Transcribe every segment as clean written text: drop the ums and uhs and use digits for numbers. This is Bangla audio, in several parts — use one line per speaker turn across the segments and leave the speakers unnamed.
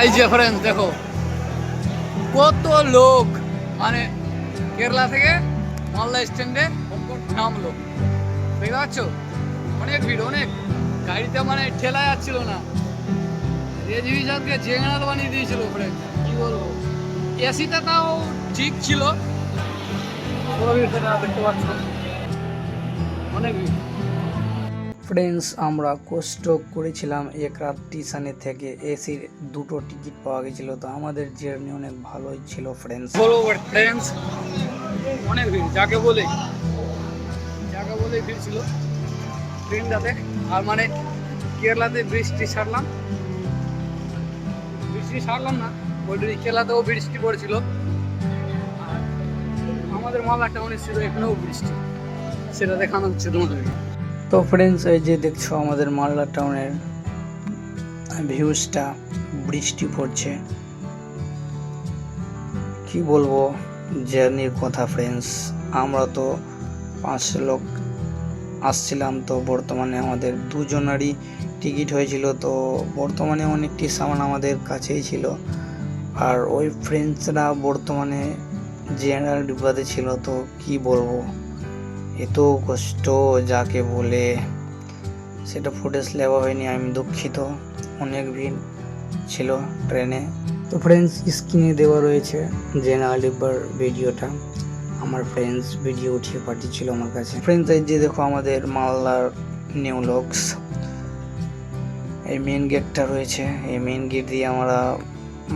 এই যে ফ্রেন্ডস দেখো কত লোক, মানে কেরালা থেকে মালদা স্ট্যান্ডে নামলো, দেখতে পাচ্ছ? অনেক ভিড়, অনেক গাড়িতে মানে ঠেলা যাচ্ছিল না, রেজিভিশনকে জেঙাল বানিয়ে দিয়েছিল। ফ্রেন্ড কি বলবো, এসিটা তাও ঠিক ছিল, দেখতে পাচ্ছ অনেক ভিড়। ফ্রেন্ডস আমরা কষ্ট করেছিলাম এক রাত স্টেশনে থেকে, এসির দুটো টিকিট পাওয়া গেছিল, তো আমাদের জার্নি অনেক ভালোই ছিল ফ্রেন্ডস। বলবো ফ্রেন্ডস অনেক ভিড়, যাকে বলে ভিড় ছিল ট্রেনটাতে। আর মানে কেরালাতে বৃষ্টি সারলাম না, অলরেডি কেরালাতেও বৃষ্টি পড়েছিল, আর আমাদের মালদা টাউনে ছিল এখানেও বৃষ্টি, সেটা দেখানো হচ্ছে তোমাদেরকে। তো ফ্রেন্ডস এই যে দেখছো আমাদের মালদা টাউনের ভিউজটা, বৃষ্টি পড়ছে, কি বলবো জার্নির কথা ফ্রেন্ডস। আমরা তো 5 লোক আসছিলাম, তো বর্তমানে আমাদের দুজনেরই টিকিট হয়েছিল, তো বর্তমানে অনেকটি সামান আমাদের কাছেই ছিল, আর ওই ফ্রেন্ডসরা বর্তমানে জেনারেল ডিব্বাতে ছিল। তো কি বলবো, এত কষ্ট যাকে বলে, সেটা ফুটেজ নেওয়া হয়নি, আমি দুঃখিত। অনেক ভিড় ছিল ট্রেনে। তো ফ্রেন্ডস স্ক্রিনে দেওয়া রয়েছে জেনারেল ডিব্বার ভিডিওটা, আমার ফ্রেন্ডস ভিডিও উঠিয়ে পাঠিয়েছিল আমার কাছে। ফ্রেন্ডস এই যে দেখো আমাদের মালদার নিউ লক্স, এই মেন গেটটা রয়েছে, এই মেন গেট দিয়ে আমরা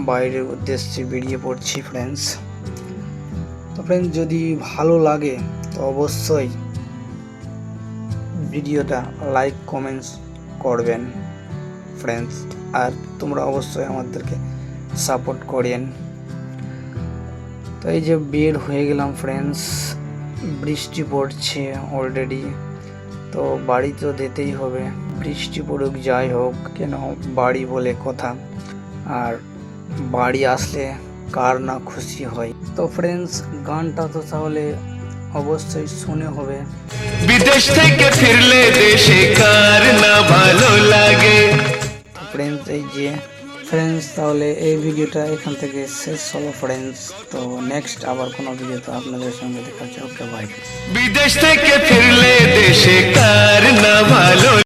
বাইরের উদ্দেশ্যে বেরিয়ে পড়ছি ফ্রেন্ডস। তো ফ্রেন্ডস যদি ভালো লাগে তো অবশ্যই ভিডিওটা লাইক কমেন্টস করবেন ফ্রেন্ডস, আর তোমরা অবশ্যই আমাদেরকে সাপোর্ট করেন। তো এই যে বের হয়ে গেলাম ফ্রেন্ডস, বৃষ্টি পড়ছে অলরেডি, তো বাড়ি তো যেতেই হবে, বৃষ্টি পড়ুক যাই হোক কেন, বাড়ি বলে কথা, আর বাড়ি আসলে কার না খুশি হয়। তো ফ্রেন্ডস গানটা তো তাহলে অবশ্যই শুনে হবে।
বিদেশ থেকে ফিরলে দেশে কার না ভালো লাগে।
ফ্রেন্ডস এই যে ফ্রেন্ডস তাহলে এই ভিডিওটা এখান থেকে শেষ হলো ফ্রেন্ডস, তো নেক্সট আবার কোনো ভিডিওতে আপনাদের সঙ্গে দেখা হচ্ছে। Okay bye.
বিদেশ থেকে ফিরলে দেশে কার না ভালো